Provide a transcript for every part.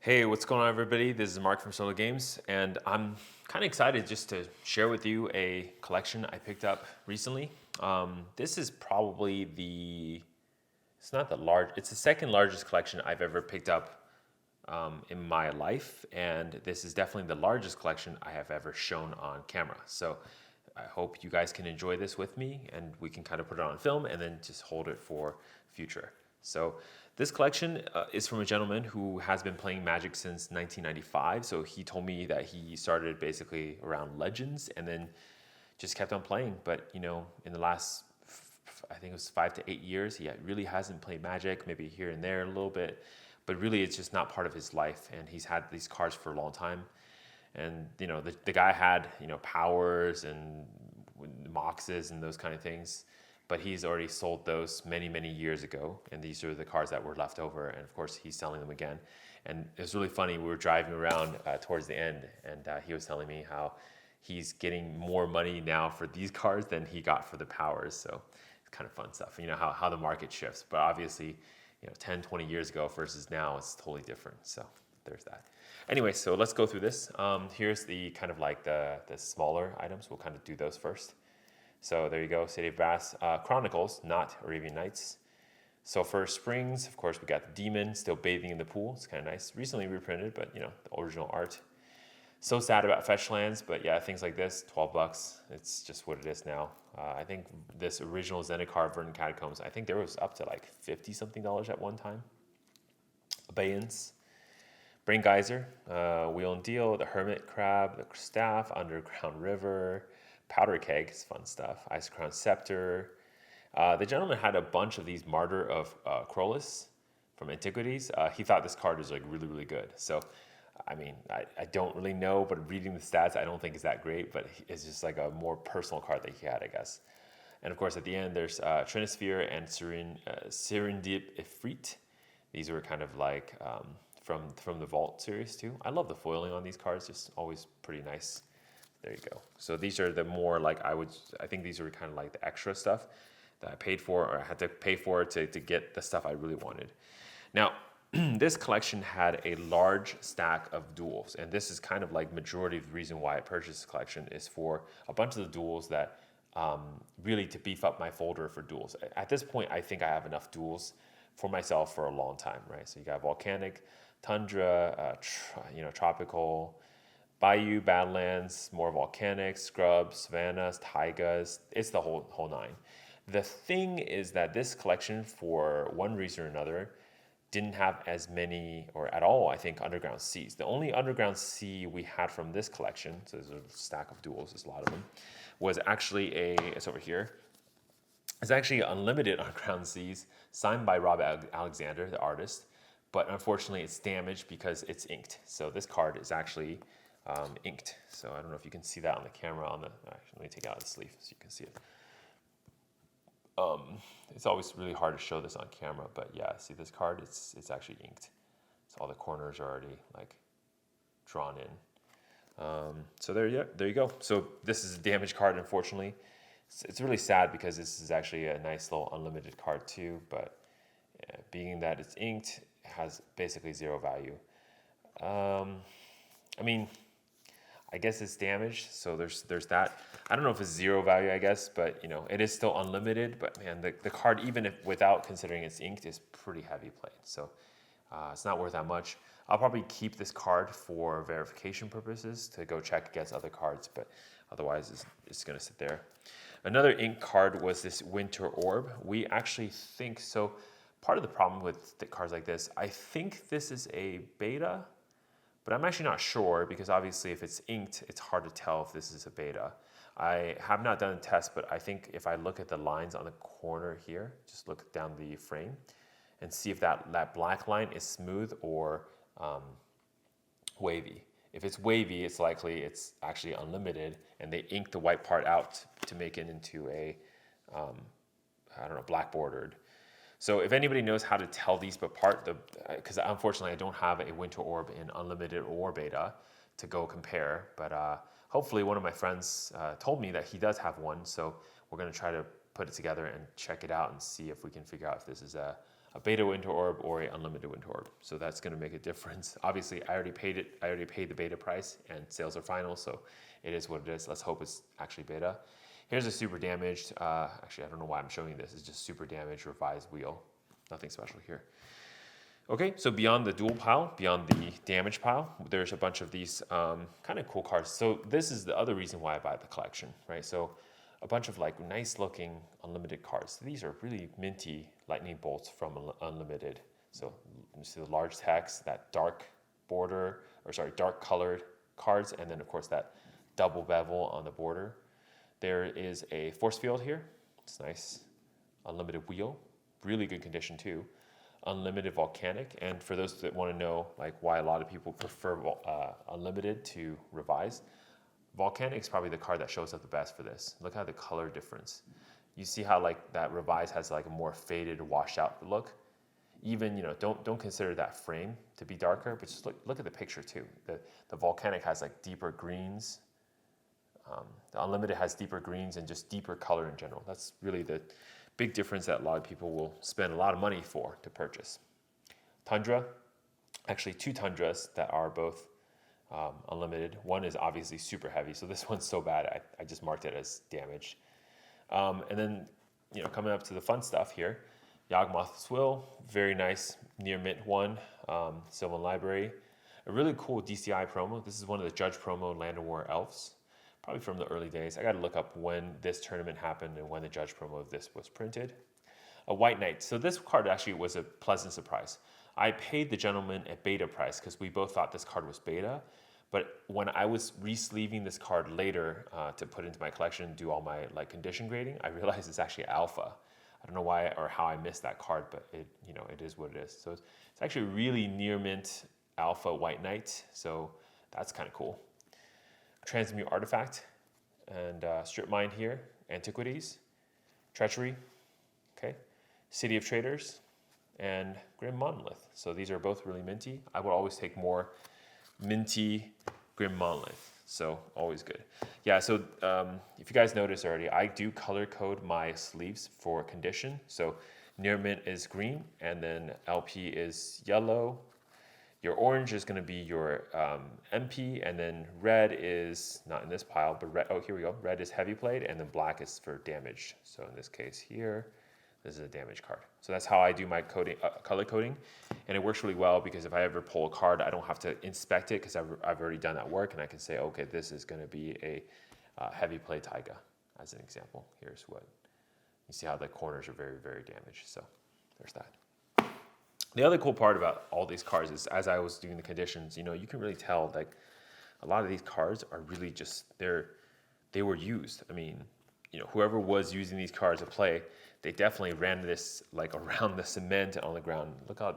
Hey, what's going on, everybody? This is Mark from Solo Games, and I'm kind of excited just to share with you a collection I picked up recently. This is probably it's not the large, it's the second largest collection I've ever picked up in my life, and this is definitely the largest collection I have ever shown on camera. So I hope you guys can enjoy this with me, and we can kind of put it on film and then just hold it for future. So this collection is from a gentleman who has been playing Magic since 1995. So he told me that he started basically around Legends and then just kept on playing. But in the last, I think it was 5 to 8 years, he really hasn't played Magic. Maybe here and there a little bit, but really it's just not part of his life. And he's had these cards for a long time. And the guy had powers and moxes and those kind of things, but he's already sold those many years ago, and these are the cars that were left over, and of course he's selling them again. And it was really funny, we were driving around towards the end, and he was telling me how he's getting more money now for these cars than he got for the powers. So it's kind of fun stuff, how the market shifts. But obviously 10-20 years ago versus now, it's totally different. So there's that. Anyway, so let's go through this. Here's the kind of like the smaller items. We'll kind of do those first. So there you go, City of Brass. Chronicles, not Arabian Nights. Sulphur Springs, of course, we got the Demon still bathing in the pool. It's kind of nice. Recently reprinted, but the original art. So sad about fetch lands, but yeah, things like this, $12. It's just what it is now. I think this original Zendikar Verdant Catacombs, I think there was up to like $50 something at one time. Abeyance. Brain Geyser, Wheel and Deal, the Hermit Crab, the Staff, Underground River, Powder Keg is fun stuff, Ice Crown Scepter. The gentleman had a bunch of these Martyr of Krolis from Antiquities. He thought this card was like really good. So, I mean, I don't really know, but reading the stats, I don't think it's that great, but it's just like a more personal card that he had, I guess. And of course, at the end, there's Trinisphere and Serendip Ifrit. These were kind of like from the Vault series too. I love the foiling on these cards, just always pretty nice. There you go. So these are the more like I think these are kind of like the extra stuff that I paid for, or I had to pay for to get the stuff I really wanted. Now, this collection had a large stack of duels, and this is kind of like majority of the reason why I purchased this collection is for a bunch of the duels that really to beef up my folder for duels. At this point, I think I have enough duels for myself for a long time, right? So you got Volcanic, Tundra, Tropical, Bayou, Badlands, more Volcanic, Scrubs, Savannas, Taigas. It's the whole nine. The thing is that this collection, for one reason or another, didn't have as many, or at all, I think, Underground Seas. The only Underground Sea we had from this collection, so there's a stack of duels, there's a lot of them, was actually it's over here. It's actually Unlimited Underground Seas, signed by Rob Alexander, the artist, but unfortunately it's damaged because it's inked. So this card is actually inked. So I don't know if you can see that on the camera. Actually, let me take out the sleeve so you can see it. It's always really hard to show this on camera, but yeah, see this card? It's actually inked. So all the corners are already like drawn in. So there you go. So this is a damaged card, unfortunately. It's really sad because this is actually a nice little unlimited card too, but being that it's inked, it has basically zero value. I mean, I guess it's damaged, so there's that. I don't know if it's zero value, I guess, but it is still unlimited. But man, the card, even if without considering it's inked, is pretty heavy played. So it's not worth that much. I'll probably keep this card for verification purposes to go check against other cards, but otherwise it's going to sit there. Another ink card was this Winter Orb. We actually think so. Part of the problem with the cards like this, I think this is a beta, but I'm actually not sure because obviously if it's inked, it's hard to tell if this is a beta. I have not done a test, but I think if I look at the lines on the corner here, just look down the frame and see if that black line is smooth or wavy. If it's wavy, it's likely it's actually unlimited, and they ink the white part out to make it into a, black bordered. So if anybody knows how to tell these apart, because unfortunately I don't have a Winter Orb in unlimited or beta to go compare, but hopefully one of my friends told me that he does have one, so we're going to try to put it together and check it out and see if we can figure out if this is a a beta winter orb or a unlimited winter orb. So that's going to make a difference. Obviously, I already paid it. I already paid the beta price, and sales are final, so it is what it is. Let's hope it's actually beta. Here's a super damaged. Actually, I don't know why I'm showing you this. It's just super damaged revised wheel. Nothing special here. Okay, so beyond the dual pile, beyond the damage pile, there's a bunch of these kind of cool cards. So this is the other reason why I buy the collection, right? So a bunch of like nice looking unlimited cards. These are really minty lightning bolts from Unlimited. So you see the large text, that dark border, dark colored cards, and then of course that double bevel on the border. There is a force field here. It's nice. Unlimited wheel, really good condition too. Unlimited volcanic, and for those that want to know like why a lot of people prefer unlimited to revise, volcanic is probably the card that shows up the best for this. Look at the color difference. You see how like that revise has like a more faded, washed out look. Even don't consider that frame to be darker, but just look at the picture too. The volcanic has like deeper greens. The unlimited has deeper greens and just deeper color in general. That's really the big difference that a lot of people will spend a lot of money for to purchase. Tundra, actually 2 Tundras that are both unlimited. One is obviously super heavy, so this one's so bad I just marked it as damaged. And then coming up to the fun stuff here, Yawgmoth's Will, very nice near mint one, Sylvan Library. A really cool DCI promo. This is one of the Judge promo Land of War Elves. Probably from the early days. I got to look up when this tournament happened and when the Judge promo of this was printed. A White Knight. So this card actually was a pleasant surprise. I paid the gentleman a beta price because we both thought this card was beta. But when I was re-sleeving this card later to put into my collection and do all my like condition grading, I realized it's actually alpha. I don't know why or how I missed that card, but it is what it is. So it's actually really near mint alpha White Knight. So that's kind of cool. Transmute Artifact and Strip Mine here, Antiquities, Treachery, okay, City of Traders, and Grim Monolith. So these are both really minty. I would always take more minty Grim Monolith, so always good. Yeah, so if you guys noticed already, I do color code my sleeves for condition. So near mint is green, and then LP is yellow. Your orange is going to be your MP, and then red is not in this pile, but red. Oh, here we go. Red is heavy played, and then black is for damage. So in this case here, this is a damage card. So that's how I do my coding, color coding, and it works really well because if I ever pull a card, I don't have to inspect it because I've already done that work, and I can say, okay, this is going to be a heavy play taiga, as an example. Here's what you see how the corners are very, very damaged. So there's that. The other cool part about all these cards is as I was doing the conditions, you can really tell like a lot of these cards are really just they were used. I mean, whoever was using these cards to play, they definitely ran this like around the cement on the ground. Look at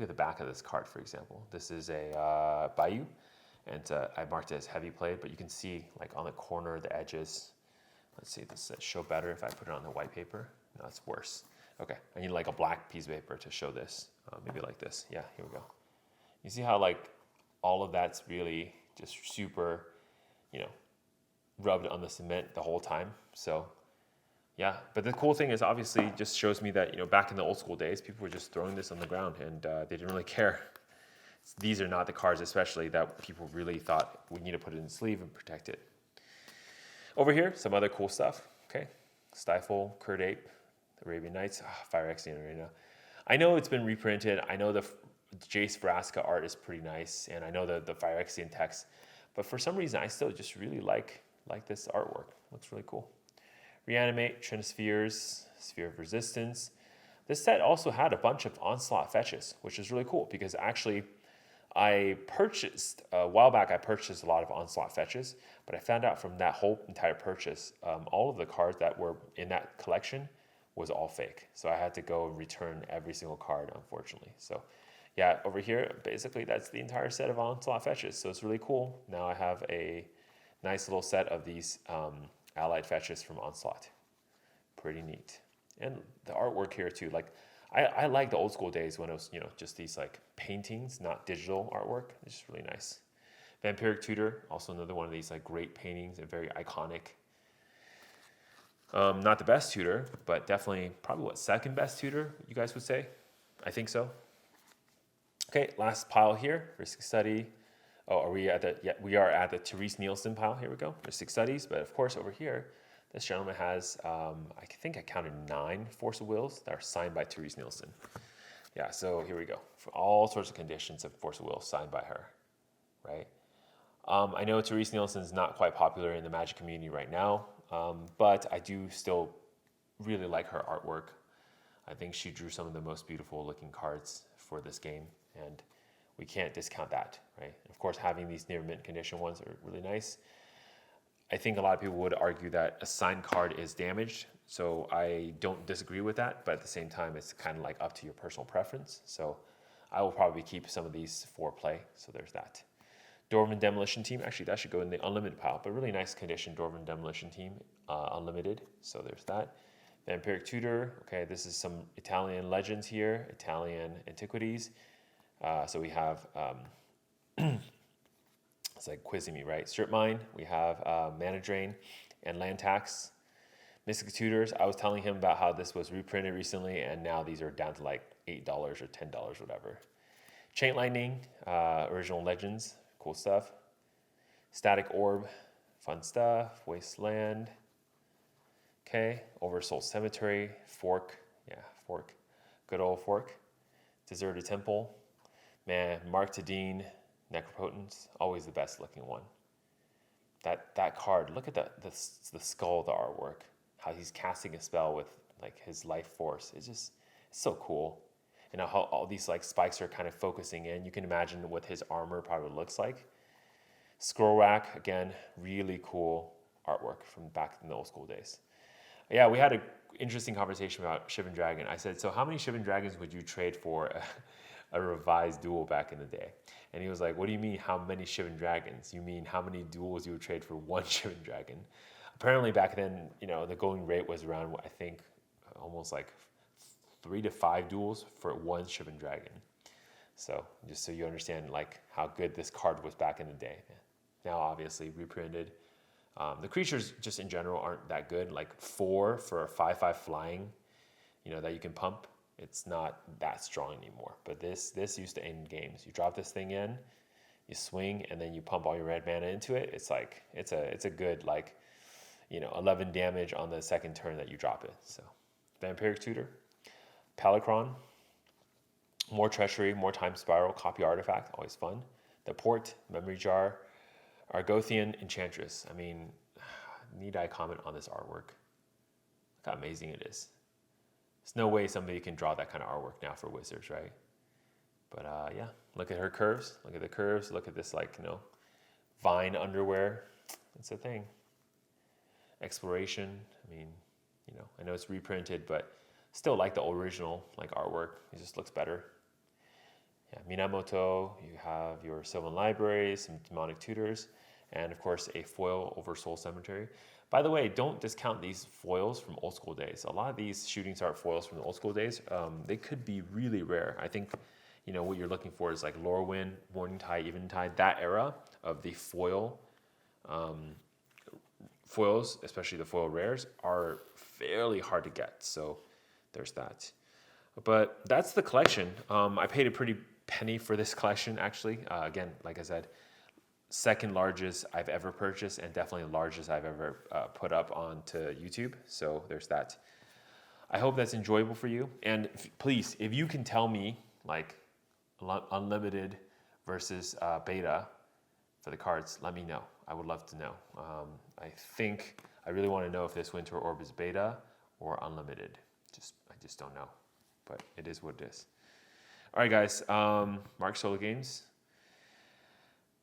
the back of this card, for example. This is a Bayou, and I marked it as heavy played, but you can see like on the corner, the edges. Let's see, this show better if I put it on the white paper. No, it's worse. Okay, I need like a black piece of paper to show this. Maybe like this. Yeah, here we go. You see how like all of that's really just super, rubbed on the cement the whole time. So yeah, but the cool thing is obviously just shows me that, back in the old school days, people were just throwing this on the ground and they didn't really care. These are not the cards especially that people really thought we need to put it in the sleeve and protect it. Over here, some other cool stuff. Okay, Stifle, Curd Ape, Arabian Nights, Phyrexian Arena. I know it's been reprinted. I know the Jace Vraska art is pretty nice, and I know the Phyrexian text, but for some reason I still just really like this artwork. Looks really cool. Reanimate, Trinispheres, Sphere of Resistance. This set also had a bunch of Onslaught fetches, which is really cool because actually I purchased, a while back I purchased a lot of Onslaught fetches, but I found out from that whole entire purchase, all of the cards that were in that collection was all fake. So I had to go and return every single card, unfortunately. So yeah, over here, basically that's the entire set of Onslaught fetches. So it's really cool. Now I have a nice little set of these allied fetches from Onslaught. Pretty neat. And the artwork here too, like I like the old school days when it was, just these like paintings, not digital artwork. It's just really nice. Vampiric Tutor, also another one of these like great paintings and very iconic. Not the best tutor, but definitely probably second best tutor, you guys would say. I think so. Okay, last pile here, Risky Study. Oh, are we at the, yeah, we are at the Therese Nielsen pile. Here we go, Risky Studies. But of course, over here, this gentleman has, I think I counted 9 Force of Wills that are signed by Therese Nielsen. Yeah, so here we go. For all sorts of conditions of Force of Will signed by her, right? I know Therese Nielsen is not quite popular in the Magic community right now, but I do still really like her artwork. I think she drew some of the most beautiful looking cards for this game, and we can't discount that, right? Of course, having these near mint condition ones are really nice. I think a lot of people would argue that a signed card is damaged, so I don't disagree with that, but at the same time, it's kind of like up to your personal preference. So I will probably keep some of these for play, so there's that. Dwarven Demolition Team, actually that should go in the unlimited pile, but really nice condition Dwarven Demolition Team, unlimited, so there's that. Vampiric Tutor, okay, this is some Italian legends here, Italian antiquities. So we have, it's like quizzing me, right? Strip Mine, we have Mana Drain and Land Tax. Mystic Tutors, I was telling him about how this was reprinted recently, and now these are down to like $8 or $10, whatever. Chain Lightning, Original Legends, cool stuff. Static Orb, fun stuff. Wasteland, okay. Oversoul Cemetery, Fork, yeah, Fork, good old Fork. Deserted Temple, man, Mark Tadine, Necropotence, always the best looking one. That card, look at the skull, the artwork, how he's casting a spell with like his life force. It's so cool. And how all these like spikes are kind of focusing in. You can imagine what his armor probably looks like. Scroll Rack, again, really cool artwork from back in the old school days. Yeah, we had an interesting conversation about Shivan Dragon. I said, so how many Shivan Dragons would you trade for a revised duel back in the day? And he was like, what do you mean, how many Shivan Dragons? You mean how many duels you would trade for one Shivan Dragon? Apparently back then, the going rate was around, I think, almost like 3 to 5 duels for one Shivan Dragon. So just so you understand like how good this card was back in the day. Now obviously reprinted. The creatures just in general aren't that good. Like 4 for a 5/5 flying, that you can pump. It's not that strong anymore. But this used to end games. You drop this thing in, you swing, and then you pump all your red mana into it. It's like it's a good 11 damage on the second turn that you drop it. So Vampiric Tutor, Palicron, more Treachery, more Time Spiral, Copy Artifact, always fun. The Port, Memory Jar, Argothian Enchantress. I mean, need I comment on this artwork? Look how amazing it is. There's no way somebody can draw that kind of artwork now for Wizards, right? But yeah, look at her curves. Look at the curves. Look at this vine underwear. It's a thing. Exploration. I mean, I know it's reprinted, but still like the original artwork. It just looks better. Yeah, Minamoto, you have your Sylvan Library, some Demonic Tutors, and of course a foil Oversoul Cemetery. By the way, don't discount these foils from old school days. A lot of these Shooting Star foils from the old school days, they could be really rare. I think, what you're looking for is like Lorwyn, Morningtide, Eventide, that era of the foil foils, especially the foil rares, are fairly hard to get. So there's that. But that's the collection. I paid a pretty penny for this collection, actually. Again, like I said, second largest I've ever purchased, and definitely the largest I've ever put up onto YouTube. So there's that. I hope that's enjoyable for you. And please, if you can tell me unlimited versus beta for the cards, let me know. I would love to know. I think I really want to know if this Winter Orb is beta or unlimited. I just don't know. But it is what it is. All right, guys. Mark Solo Games.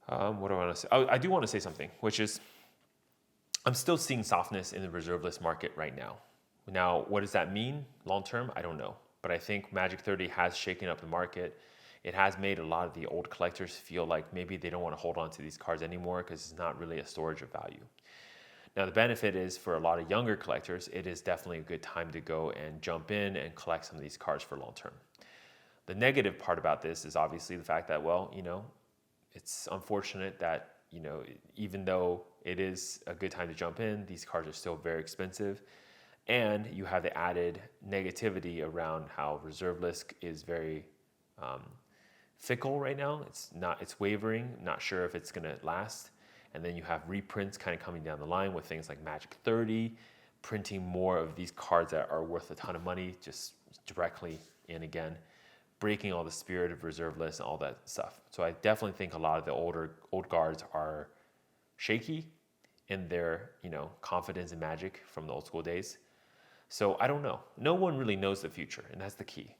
What do I want to say? I do want to say something, which is I'm still seeing softness in the reserve list market right now. Now, what does that mean long term? I don't know. But I think Magic 30 has shaken up the market. It has made a lot of the old collectors feel like maybe they don't want to hold on to these cards anymore because it's not really a storage of value. Now, the benefit is for a lot of younger collectors, it is definitely a good time to go and jump in and collect some of these cards for long term. The negative part about this is obviously the fact that, it's unfortunate that, even though it is a good time to jump in, these cards are still very expensive. And you have the added negativity around how reserve list is very fickle right now. It's wavering, not sure if it's going to last. And then you have reprints kind of coming down the line with things like Magic 30, printing more of these cards that are worth a ton of money just directly in again, breaking all the spirit of reserve lists and all that stuff. So I definitely think a lot of the old guards are shaky in their, confidence in Magic from the old school days. So I don't know. No one really knows the future, and that's the key.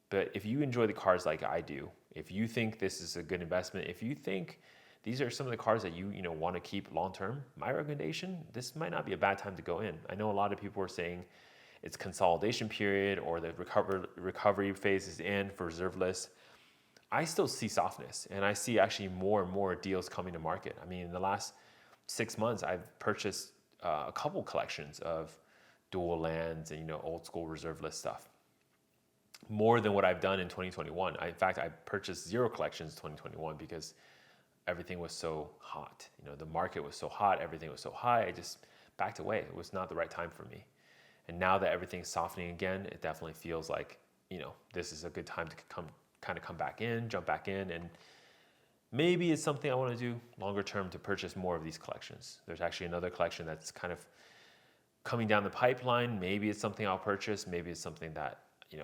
But if you enjoy the cards like I do, if you think this is a good investment, if you think these are some of the cards that you want to keep long term, my recommendation, this might not be a bad time to go in. I know a lot of people are saying it's consolidation period or the recovery phase is in for reserve lists. I still see softness, and I see actually more and more deals coming to market. I mean, in the last 6 months, I've purchased a couple collections of dual lands and old school reserve list stuff, more than what I've done in 2021. In fact, I purchased 0 collections in 2021 because everything was so hot. The market was so hot, everything was so high. I just backed away. It was not the right time for me. And now that everything's softening again, it definitely feels like this is a good time to come back in, jump back in, and maybe it's something I want to do longer term to purchase more of these collections. There's actually another collection that's kind of coming down the pipeline. Maybe it's something I'll purchase. Maybe it's something that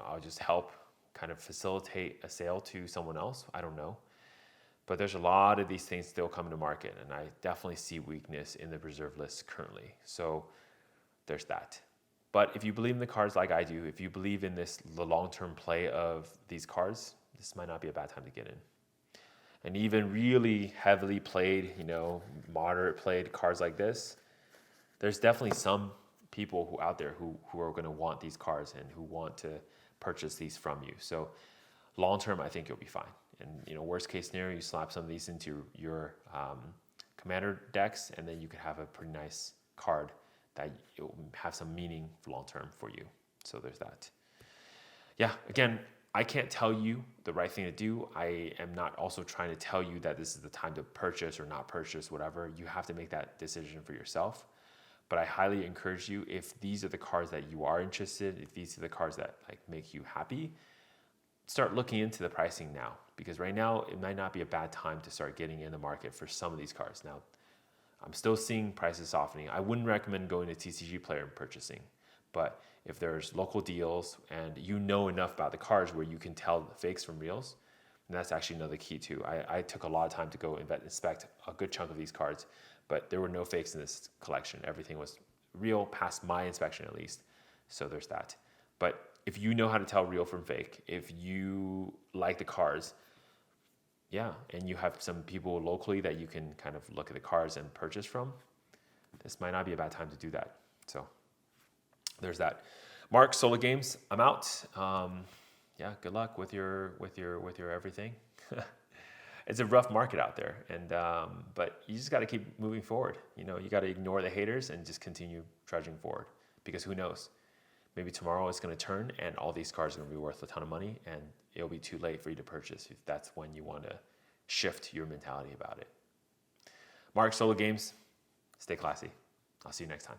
I'll just help kind of facilitate a sale to someone else. I don't know. But there's a lot of these things still coming to market, and I definitely see weakness in the reserve list currently. So there's that. But if you believe in the cards like I do, if you believe in the long-term play of these cards, this might not be a bad time to get in. And even really heavily played, moderate played cards like this, there's definitely some people out there who are going to want these cards and who want to purchase these from you. So long term, I think you'll be fine. And worst case scenario, you slap some of these into your commander decks, and then you could have a pretty nice card that will have some meaning long term for you. So there's that. Yeah, again, I can't tell you the right thing to do. I am not also trying to tell you that this is the time to purchase or not purchase, whatever. You have to make that decision for yourself. But I highly encourage you, if these are the cards that you are interested, if these are the cards that make you happy, start looking into the pricing now, because right now it might not be a bad time to start getting in the market for some of these cards. Now, I'm still seeing prices softening. I wouldn't recommend going to TCG Player and purchasing, but if there's local deals and enough about the cards where you can tell the fakes from reals, and that's actually another key too. I took a lot of time to go inspect a good chunk of these cards, but there were no fakes in this collection. Everything was real, past my inspection at least. So there's that. But if you know how to tell real from fake, if you like the cards, and you have some people locally that you can kind of look at the cards and purchase from, this might not be a bad time to do that. So there's that. Mark, Solo Games, I'm out. Good luck with your everything. It's a rough market out there, and but you just got to keep moving forward. You got to ignore the haters and just continue trudging forward, because who knows? Maybe tomorrow it's going to turn and all these cards are going to be worth a ton of money, and it'll be too late for you to purchase if that's when you want to shift your mentality about it. Mark, Solo Games, stay classy. I'll see you next time.